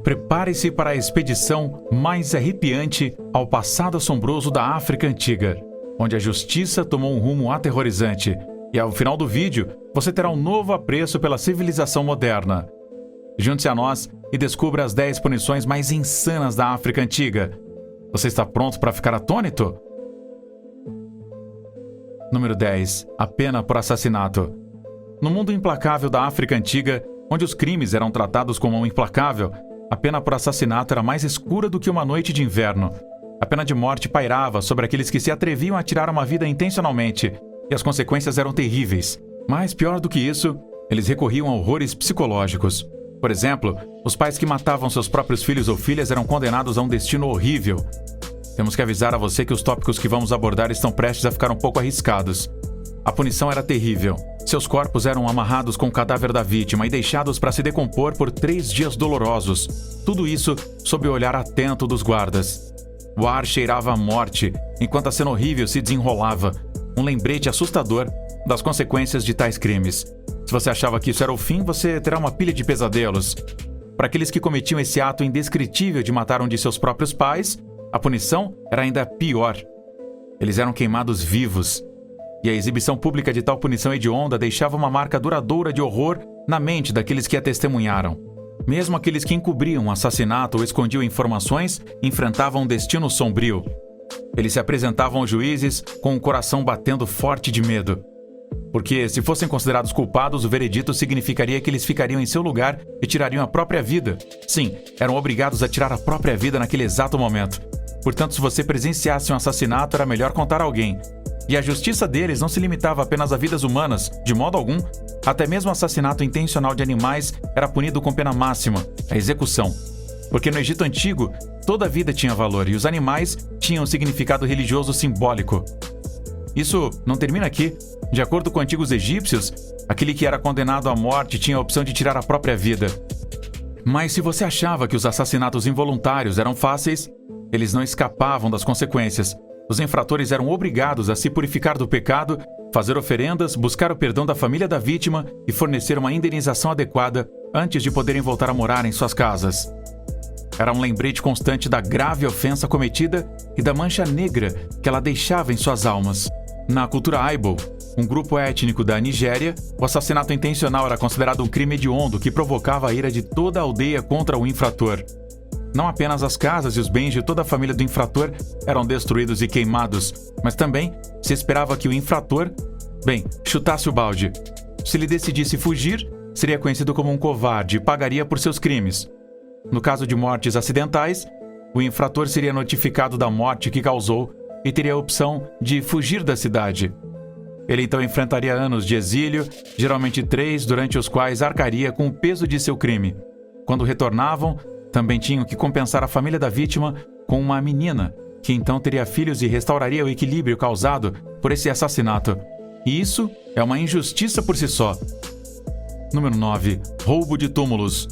Prepare-se para a expedição mais arrepiante ao passado assombroso da África Antiga, onde a justiça tomou um rumo aterrorizante. E ao final do vídeo, você terá um novo apreço pela civilização moderna. Junte-se a nós e descubra as 10 punições mais insanas da África Antiga. Você está pronto para ficar atônito? Número 10. A pena por assassinato. No mundo implacável da África Antiga, onde os crimes eram tratados como um implacável, a pena por assassinato era mais escura do que uma noite de inverno. A pena de morte pairava sobre aqueles que se atreviam a tirar uma vida intencionalmente, e as consequências eram terríveis. Mas, pior do que isso, eles recorriam a horrores psicológicos. Por exemplo, os pais que matavam seus próprios filhos ou filhas eram condenados a um destino horrível. Temos que avisar a você que os tópicos que vamos abordar estão prestes a ficar um pouco arriscados. A punição era terrível. Seus corpos eram amarrados com o cadáver da vítima e deixados para se decompor por 3 dias dolorosos. Tudo isso sob o olhar atento dos guardas. O ar cheirava a morte, enquanto a cena horrível se desenrolava. Um lembrete assustador das consequências de tais crimes. Se você achava que isso era o fim, você terá uma pilha de pesadelos. Para aqueles que cometiam esse ato indescritível de matar um de seus próprios pais, a punição era ainda pior. Eles eram queimados vivos. E a exibição pública de tal punição hedionda deixava uma marca duradoura de horror na mente daqueles que a testemunharam. Mesmo aqueles que encobriam o assassinato ou escondiam informações enfrentavam um destino sombrio. Eles se apresentavam aos juízes com o coração batendo forte de medo. Porque, se fossem considerados culpados, o veredito significaria que eles ficariam em seu lugar e tirariam a própria vida. Sim, eram obrigados a tirar a própria vida naquele exato momento. Portanto, se você presenciasse um assassinato, era melhor contar a alguém. E a justiça deles não se limitava apenas a vidas humanas, de modo algum. Até mesmo o assassinato intencional de animais era punido com pena máxima, a execução. Porque no Egito Antigo, toda vida tinha valor e os animais tinham um significado religioso simbólico. Isso não termina aqui. De acordo com antigos egípcios, aquele que era condenado à morte tinha a opção de tirar a própria vida. Mas se você achava que os assassinatos involuntários eram fáceis, eles não escapavam das consequências. Os infratores eram obrigados a se purificar do pecado, fazer oferendas, buscar o perdão da família da vítima e fornecer uma indenização adequada antes de poderem voltar a morar em suas casas. Era um lembrete constante da grave ofensa cometida e da mancha negra que ela deixava em suas almas. Na cultura Igbo, um grupo étnico da Nigéria, o assassinato intencional era considerado um crime hediondo que provocava a ira de toda a aldeia contra o infrator. Não apenas as casas e os bens de toda a família do infrator eram destruídos e queimados, mas também se esperava que o infrator, chutasse o balde. Se ele decidisse fugir, seria conhecido como um covarde e pagaria por seus crimes. No caso de mortes acidentais, o infrator seria notificado da morte que causou e teria a opção de fugir da cidade. Ele então enfrentaria anos de exílio, geralmente 3, durante os quais arcaria com o peso de seu crime. Quando retornavam, também tinham que compensar a família da vítima com uma menina, que então teria filhos e restauraria o equilíbrio causado por esse assassinato. E isso é uma injustiça por si só. Número 9. Roubo de túmulos.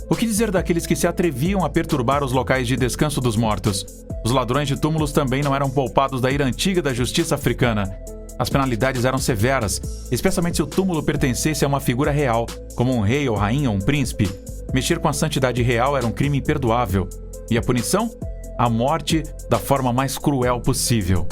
O que dizer daqueles que se atreviam a perturbar os locais de descanso dos mortos? Os ladrões de túmulos também não eram poupados da ira antiga da justiça africana. As penalidades eram severas, especialmente se o túmulo pertencesse a uma figura real, como um rei ou rainha ou um príncipe. Mexer com a santidade real era um crime imperdoável. E a punição? A morte da forma mais cruel possível.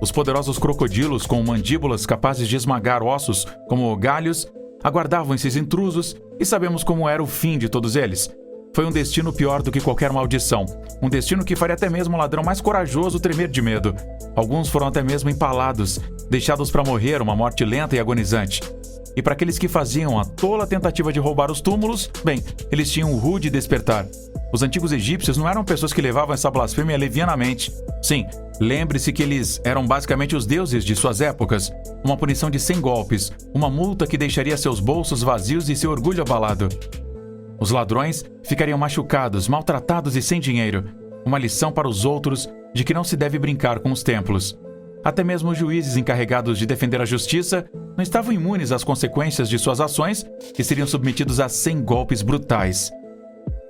Os poderosos crocodilos com mandíbulas capazes de esmagar ossos, como galhos, aguardavam esses intrusos e sabemos como era o fim de todos eles. Foi um destino pior do que qualquer maldição. Um destino que faria até mesmo o ladrão mais corajoso tremer de medo. Alguns foram até mesmo empalados, deixados para morrer uma morte lenta e agonizante. E para aqueles que faziam a tola tentativa de roubar os túmulos, eles tinham um rude despertar. Os antigos egípcios não eram pessoas que levavam essa blasfêmia levianamente. Sim, lembre-se que eles eram basicamente os deuses de suas épocas. Uma punição de 100 golpes, uma multa que deixaria seus bolsos vazios e seu orgulho abalado. Os ladrões ficariam machucados, maltratados e sem dinheiro. Uma lição para os outros de que não se deve brincar com os templos. Até mesmo os juízes encarregados de defender a justiça não estavam imunes às consequências de suas ações e seriam submetidos a 100 golpes brutais.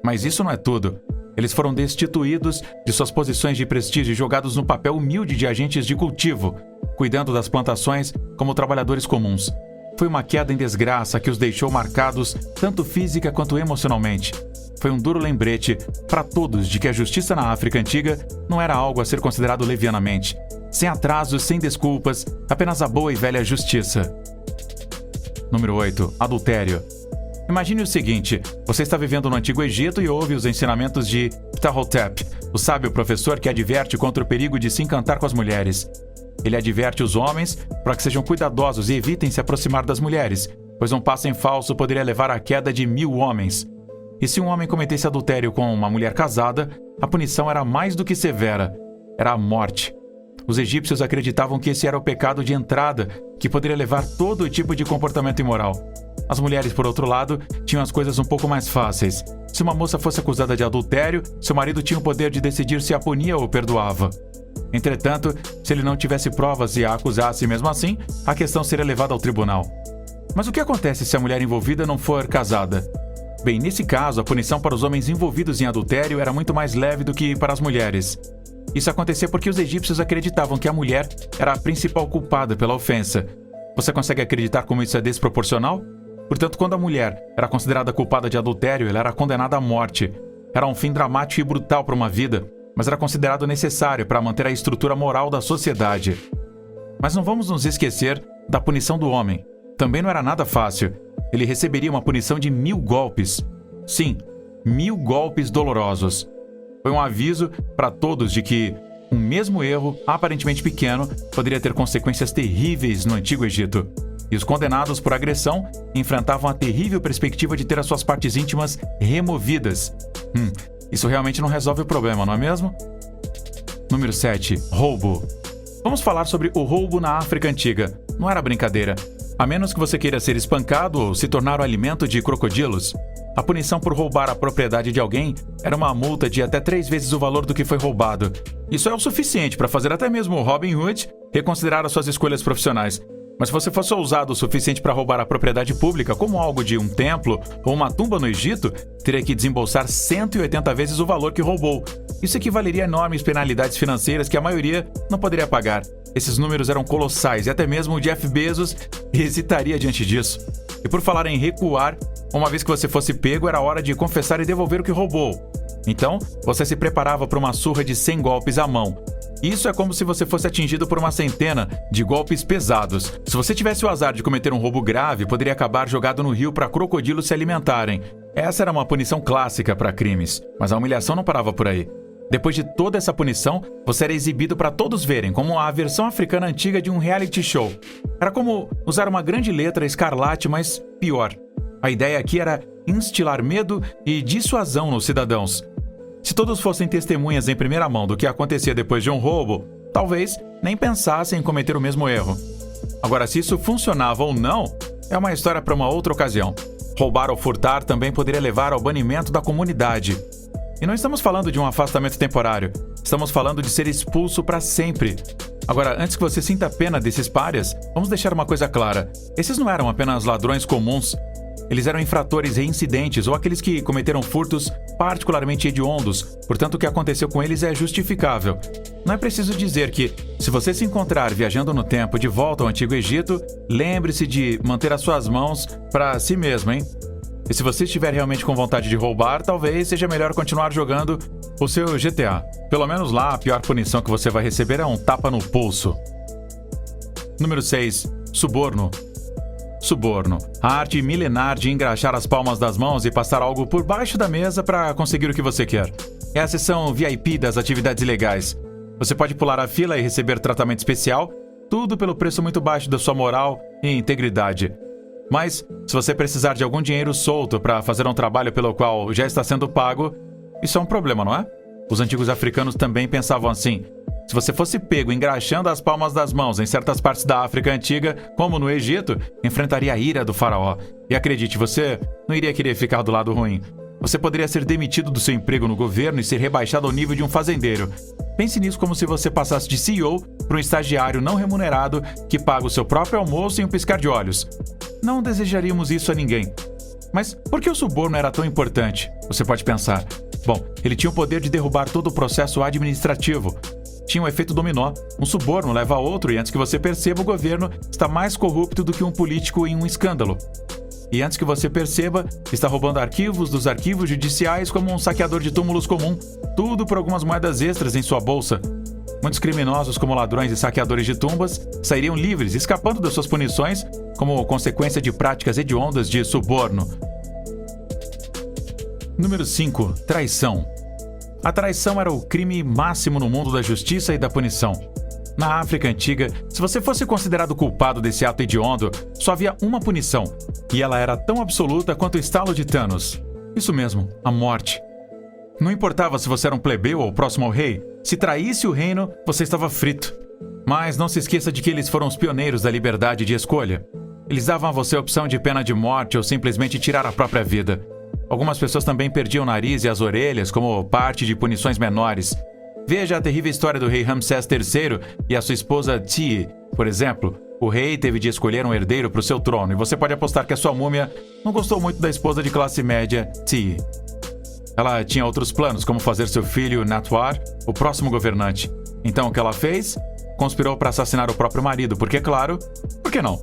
Mas isso não é tudo. Eles foram destituídos de suas posições de prestígio e jogados no papel humilde de agentes de cultivo, cuidando das plantações como trabalhadores comuns. Foi uma queda em desgraça que os deixou marcados tanto física quanto emocionalmente. Foi um duro lembrete para todos de que a justiça na África Antiga não era algo a ser considerado levianamente. Sem atrasos, sem desculpas, apenas a boa e velha justiça. Número 8. Adultério. Imagine o seguinte: você está vivendo no Antigo Egito e ouve os ensinamentos de Ptahhotep, o sábio professor que adverte contra o perigo de se encantar com as mulheres. Ele adverte os homens para que sejam cuidadosos e evitem se aproximar das mulheres, pois um passo em falso poderia levar à queda de 1000 homens. E se um homem cometesse adultério com uma mulher casada, a punição era mais do que severa. Era a morte. Os egípcios acreditavam que esse era o pecado de entrada, que poderia levar todo tipo de comportamento imoral. As mulheres, por outro lado, tinham as coisas um pouco mais fáceis. Se uma moça fosse acusada de adultério, seu marido tinha o poder de decidir se a punia ou perdoava. Entretanto, se ele não tivesse provas e a acusasse mesmo assim, a questão seria levada ao tribunal. Mas o que acontece se a mulher envolvida não for casada? Bem, nesse caso, a punição para os homens envolvidos em adultério era muito mais leve do que para as mulheres. Isso acontecia porque os egípcios acreditavam que a mulher era a principal culpada pela ofensa. Você consegue acreditar como isso é desproporcional? Portanto, quando a mulher era considerada culpada de adultério, ela era condenada à morte. Era um fim dramático e brutal para uma vida, mas era considerado necessário para manter a estrutura moral da sociedade. Mas não vamos nos esquecer da punição do homem. Também não era nada fácil. Ele receberia uma punição de 1000 golpes. Sim, 1000 golpes dolorosos. Foi um aviso para todos de que um mesmo erro, aparentemente pequeno, poderia ter consequências terríveis no Antigo Egito. E os condenados por agressão enfrentavam a terrível perspectiva de ter as suas partes íntimas removidas. Isso realmente não resolve o problema, não é mesmo? Número 7. Roubo. Vamos falar sobre o roubo na África Antiga. Não era brincadeira. A menos que você queira ser espancado ou se tornar o alimento de crocodilos. A punição por roubar a propriedade de alguém era uma multa de até 3 vezes o valor do que foi roubado. Isso é o suficiente para fazer até mesmo o Robin Hood reconsiderar as suas escolhas profissionais. Mas se você fosse ousado o suficiente para roubar a propriedade pública, como algo de um templo ou uma tumba no Egito, teria que desembolsar 180 vezes o valor que roubou. Isso equivaleria a enormes penalidades financeiras que a maioria não poderia pagar. Esses números eram colossais e até mesmo o Jeff Bezos hesitaria diante disso. E por falar em recuar, uma vez que você fosse pego, era hora de confessar e devolver o que roubou. Então, você se preparava para uma surra de 100 golpes à mão. Isso é como se você fosse atingido por uma centena de golpes pesados. Se você tivesse o azar de cometer um roubo grave, poderia acabar jogado no rio para crocodilos se alimentarem. Essa era uma punição clássica para crimes, mas a humilhação não parava por aí. Depois de toda essa punição, você era exibido para todos verem, como a versão africana antiga de um reality show. Era como usar uma grande letra escarlate, mas pior. A ideia aqui era instilar medo e dissuasão nos cidadãos. Se todos fossem testemunhas em primeira mão do que acontecia depois de um roubo, talvez nem pensassem em cometer o mesmo erro. Agora, se isso funcionava ou não, é uma história para uma outra ocasião. Roubar ou furtar também poderia levar ao banimento da comunidade. E não estamos falando de um afastamento temporário, estamos falando de ser expulso para sempre. Agora, antes que você sinta pena desses párias, vamos deixar uma coisa clara. Esses não eram apenas ladrões comuns. Eles eram infratores reincidentes ou aqueles que cometeram furtos particularmente hediondos, portanto o que aconteceu com eles é justificável. Não é preciso dizer que, se você se encontrar viajando no tempo de volta ao Antigo Egito, lembre-se de manter as suas mãos para si mesmo, hein? E se você estiver realmente com vontade de roubar, talvez seja melhor continuar jogando o seu GTA. Pelo menos lá, a pior punição que você vai receber é um tapa no pulso. Número 6. Suborno. Suborno. A arte milenar de engraxar as palmas das mãos e passar algo por baixo da mesa para conseguir o que você quer. É a seção VIP das atividades ilegais. Você pode pular a fila e receber tratamento especial, tudo pelo preço muito baixo da sua moral e integridade. Mas, se você precisar de algum dinheiro solto para fazer um trabalho pelo qual já está sendo pago, isso é um problema, não é? Os antigos africanos também pensavam assim. Se você fosse pego engraxando as palmas das mãos em certas partes da África Antiga, como no Egito, enfrentaria a ira do faraó. E acredite, você não iria querer ficar do lado ruim. Você poderia ser demitido do seu emprego no governo e ser rebaixado ao nível de um fazendeiro. Pense nisso como se você passasse de CEO para um estagiário não remunerado que paga o seu próprio almoço em um piscar de olhos. Não desejaríamos isso a ninguém. Mas por que o suborno era tão importante? Você pode pensar. Bom, ele tinha o poder de derrubar todo o processo administrativo. tinha um efeito dominó. Um suborno leva a outro e antes que você perceba, o governo está mais corrupto do que um político em um escândalo. E antes que você perceba, está roubando arquivos dos arquivos judiciais como um saqueador de túmulos comum, tudo por algumas moedas extras em sua bolsa. Muitos criminosos, como ladrões e saqueadores de tumbas, sairiam livres, escapando das suas punições como consequência de práticas hediondas de suborno. Número 5. Traição. A traição era o crime máximo no mundo da justiça e da punição. Na África Antiga, se você fosse considerado culpado desse ato hediondo, só havia uma punição, e ela era tão absoluta quanto o estalo de Thanos. Isso mesmo, a morte. Não importava se você era um plebeu ou próximo ao rei, se traísse o reino, você estava frito. Mas não se esqueça de que eles foram os pioneiros da liberdade de escolha. Eles davam a você a opção de pena de morte ou simplesmente tirar a própria vida. Algumas pessoas também perdiam o nariz e as orelhas como parte de punições menores. Veja a terrível história do rei Ramsés III e a sua esposa Tii. Por exemplo, o rei teve de escolher um herdeiro para o seu trono e você pode apostar que a sua múmia não gostou muito da esposa de classe média, Tii. Ela tinha outros planos, como fazer seu filho, Natwar, o próximo governante. Então o que ela fez? Conspirou para assassinar o próprio marido, porque claro, por que não?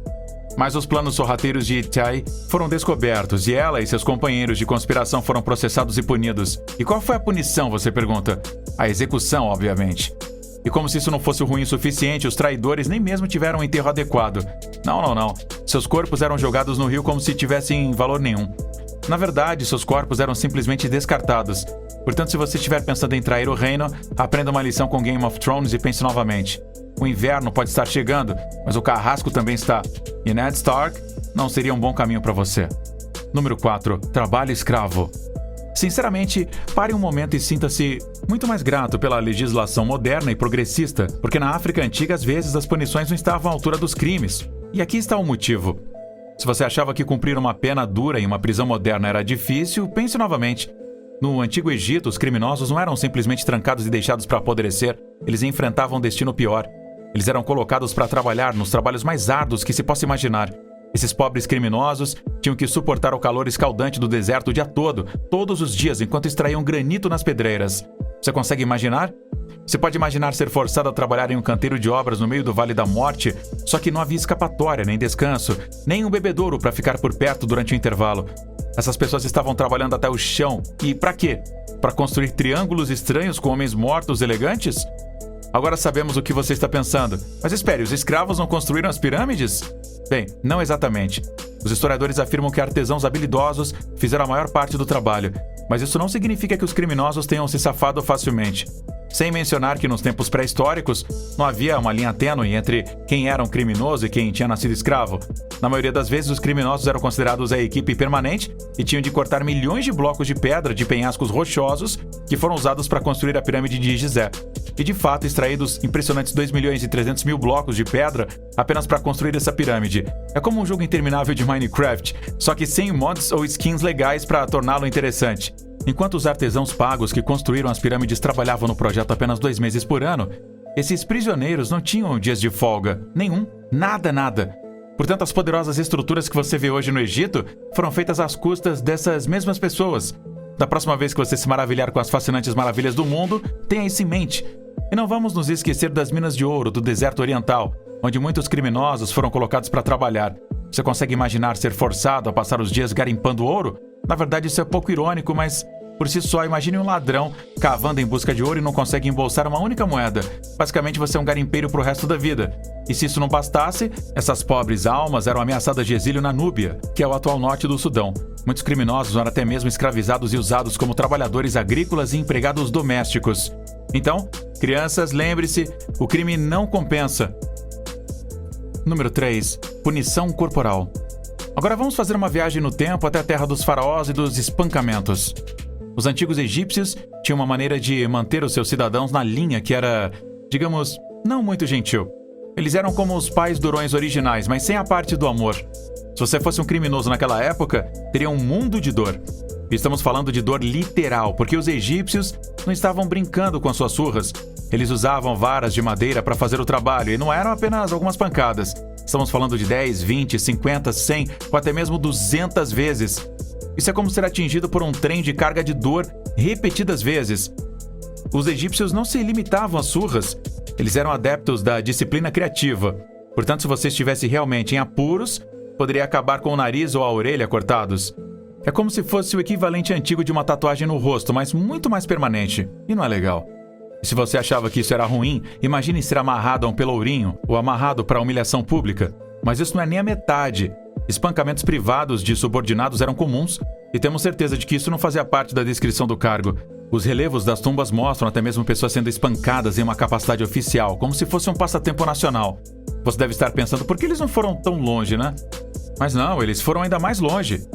Mas os planos sorrateiros de Tii foram descobertos e ela e seus companheiros de conspiração foram processados e punidos. E qual foi a punição, você pergunta? A execução, obviamente. E como se isso não fosse ruim o suficiente, os traidores nem mesmo tiveram um enterro adequado. Não. Seus corpos eram jogados no rio como se tivessem valor nenhum. Na verdade, seus corpos eram simplesmente descartados. Portanto, se você estiver pensando em trair o reino, aprenda uma lição com Game of Thrones e pense novamente. O inverno pode estar chegando, mas o carrasco também está. E Ned Stark não seria um bom caminho para você. Número 4. Trabalho escravo. Sinceramente, pare um momento e sinta-se muito mais grato pela legislação moderna e progressista, porque na África Antiga, às vezes, as punições não estavam à altura dos crimes. E aqui está o motivo. Se você achava que cumprir uma pena dura em uma prisão moderna era difícil, pense novamente. No Antigo Egito, os criminosos não eram simplesmente trancados e deixados para apodrecer, eles enfrentavam um destino pior. Eles eram colocados para trabalhar nos trabalhos mais árduos que se possa imaginar. Esses pobres criminosos tinham que suportar o calor escaldante do deserto o dia todo, todos os dias, enquanto extraíam granito nas pedreiras. Você consegue imaginar? Você pode imaginar ser forçado a trabalhar em um canteiro de obras no meio do Vale da Morte, só que não havia escapatória, nem descanso, nem um bebedouro para ficar por perto durante o intervalo. Essas pessoas estavam trabalhando até o chão. E para quê? Para construir triângulos estranhos com homens mortos elegantes? Agora sabemos o que você está pensando. Mas espere, os escravos não construíram as pirâmides? Bem, não exatamente. Os historiadores afirmam que artesãos habilidosos fizeram a maior parte do trabalho, mas isso não significa que os criminosos tenham se safado facilmente. Sem mencionar que nos tempos pré-históricos não havia uma linha tênue entre quem era um criminoso e quem tinha nascido escravo. Na maioria das vezes, os criminosos eram considerados a equipe permanente e tinham de cortar milhões de blocos de pedra de penhascos rochosos que foram usados para construir a pirâmide de Gizé. E de fato, extraídos impressionantes 2.300.000 blocos de pedra apenas para construir essa pirâmide. É como um jogo interminável de Minecraft, só que sem mods ou skins legais para torná-lo interessante. Enquanto os artesãos pagos que construíram as pirâmides trabalhavam no projeto apenas 2 meses por ano, esses prisioneiros não tinham dias de folga. Nenhum. Nada. Portanto, as poderosas estruturas que você vê hoje no Egito foram feitas às custas dessas mesmas pessoas. Da próxima vez que você se maravilhar com as fascinantes maravilhas do mundo, tenha isso em mente. E não vamos nos esquecer das minas de ouro do deserto oriental, onde muitos criminosos foram colocados para trabalhar. Você consegue imaginar ser forçado a passar os dias garimpando ouro? Na verdade, isso é pouco irônico, mas por si só, imagine um ladrão cavando em busca de ouro e não consegue embolsar uma única moeda. Basicamente, você é um garimpeiro pro resto da vida. E se isso não bastasse, essas pobres almas eram ameaçadas de exílio na Núbia, que é o atual norte do Sudão. Muitos criminosos eram até mesmo escravizados e usados como trabalhadores agrícolas e empregados domésticos. Então, crianças, lembre-se, o crime não compensa. Número 3. Punição corporal. Agora vamos fazer uma viagem no tempo até a terra dos faraós e dos espancamentos. Os antigos egípcios tinham uma maneira de manter os seus cidadãos na linha que era, digamos, não muito gentil. Eles eram como os pais durões originais, mas sem a parte do amor. Se você fosse um criminoso naquela época, teria um mundo de dor. E estamos falando de dor literal, porque os egípcios não estavam brincando com as suas surras. Eles usavam varas de madeira para fazer o trabalho e não eram apenas algumas pancadas. Estamos falando de 10, 20, 50, 100 ou até mesmo 200 vezes. Isso é como ser atingido por um trem de carga de dor repetidas vezes. os egípcios não se limitavam a surras. Eles eram adeptos da disciplina criativa. Portanto, se você estivesse realmente em apuros, poderia acabar com o nariz ou a orelha cortados. É como se fosse o equivalente antigo de uma tatuagem no rosto, mas muito mais permanente. E não é legal. E se você achava que isso era ruim, imagine ser amarrado a um pelourinho ou amarrado para humilhação pública. Mas isso não é nem a metade. Espancamentos privados de subordinados eram comuns, e temos certeza de que isso não fazia parte da descrição do cargo. Os relevos das tumbas mostram até mesmo pessoas sendo espancadas em uma capacidade oficial, como se fosse um passatempo nacional. Você deve estar pensando, por que eles não foram tão longe, né? Mas não, eles foram ainda mais longe.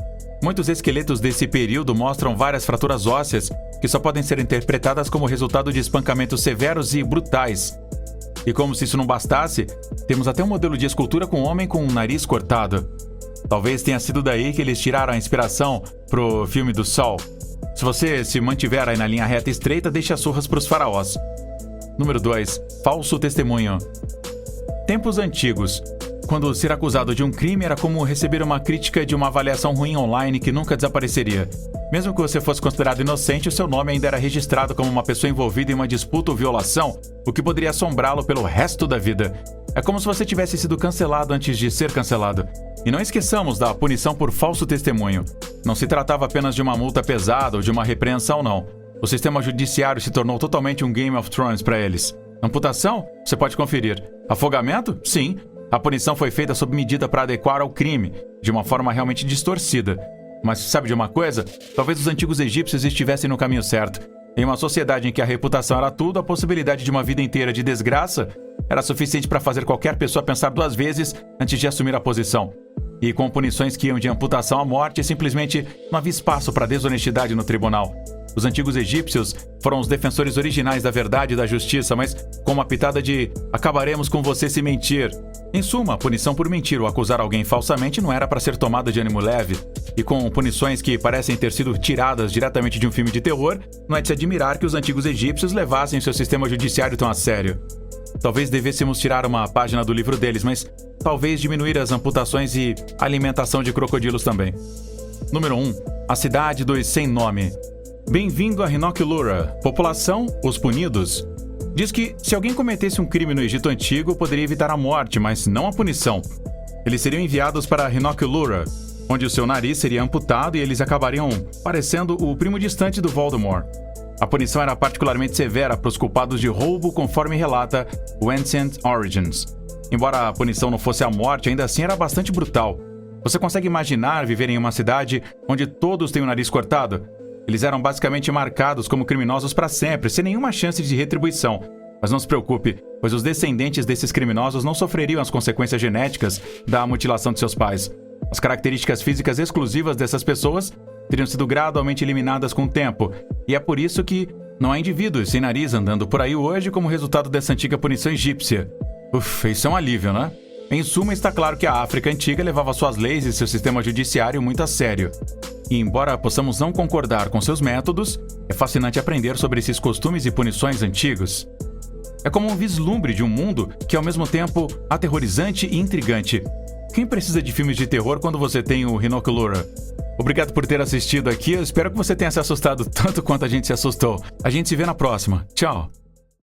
Muitos esqueletos desse período mostram várias fraturas ósseas que só podem ser interpretadas como resultado de espancamentos severos e brutais. E como se isso não bastasse, temos até um modelo de escultura com um homem com um nariz cortado. Talvez tenha sido daí que eles tiraram a inspiração pro filme do Sol. Se você se mantiver aí na linha reta estreita, deixe as surras para os faraós. Número 2. Falso testemunho. Tempos antigos. Quando ser acusado de um crime era como receber uma crítica de uma avaliação ruim online que nunca desapareceria. Mesmo que você fosse considerado inocente, o seu nome ainda era registrado como uma pessoa envolvida em uma disputa ou violação, o que poderia assombrá-lo pelo resto da vida. É como se você tivesse sido cancelado antes de ser cancelado. E não esqueçamos da punição por falso testemunho. Não se tratava apenas de uma multa pesada ou de uma repreensão, não. O sistema judiciário se tornou totalmente um Game of Thrones para eles. Amputação? Você pode conferir. Afogamento? Sim. A punição foi feita sob medida para adequar ao crime, de uma forma realmente distorcida. Mas sabe de uma coisa? Talvez os antigos egípcios estivessem no caminho certo. Em uma sociedade em que a reputação era tudo, a possibilidade de uma vida inteira de desgraça era suficiente para fazer qualquer pessoa pensar 2 vezes antes de assumir a posição. E com punições que iam de amputação à morte, simplesmente não havia espaço para desonestidade no tribunal. Os antigos egípcios foram os defensores originais da verdade e da justiça, mas com uma pitada de "acabaremos com você se mentir". Em suma, a punição por mentir ou acusar alguém falsamente não era para ser tomada de ânimo leve. E com punições que parecem ter sido tiradas diretamente de um filme de terror, não é de se admirar que os antigos egípcios levassem seu sistema judiciário tão a sério. Talvez devêssemos tirar uma página do livro deles, mas talvez diminuir as amputações e alimentação de crocodilos também. Número 1. A cidade dos sem nome. Bem-vindo a Rinoch-Lura. População, os punidos. Diz que se alguém cometesse um crime no Egito Antigo, poderia evitar a morte, mas não a punição. Eles seriam enviados para Rinoch-Lura, onde o seu nariz seria amputado e eles acabariam parecendo o primo distante do Voldemort. A punição era particularmente severa para os culpados de roubo, conforme relata o Ancient Origins. Embora a punição não fosse a morte, ainda assim era bastante brutal. Você consegue imaginar viver em uma cidade onde todos têm o nariz cortado? Eles eram basicamente marcados como criminosos para sempre, sem nenhuma chance de retribuição. Mas não se preocupe, pois os descendentes desses criminosos não sofreriam as consequências genéticas da mutilação de seus pais. As características físicas exclusivas dessas pessoas teriam sido gradualmente eliminadas com o tempo, e é por isso que não há indivíduos sem nariz andando por aí hoje como resultado dessa antiga punição egípcia. Ufa, isso é um alívio, né? Em suma, está claro que a África Antiga levava suas leis e seu sistema judiciário muito a sério. E embora possamos não concordar com seus métodos, é fascinante aprender sobre esses costumes e punições antigos. É como um vislumbre de um mundo que é ao mesmo tempo aterrorizante e intrigante. Quem precisa de filmes de terror quando você tem o Rinoch-Lura? Obrigado por ter assistido aqui, eu espero que você tenha se assustado tanto quanto a gente se assustou. A gente se vê na próxima. Tchau!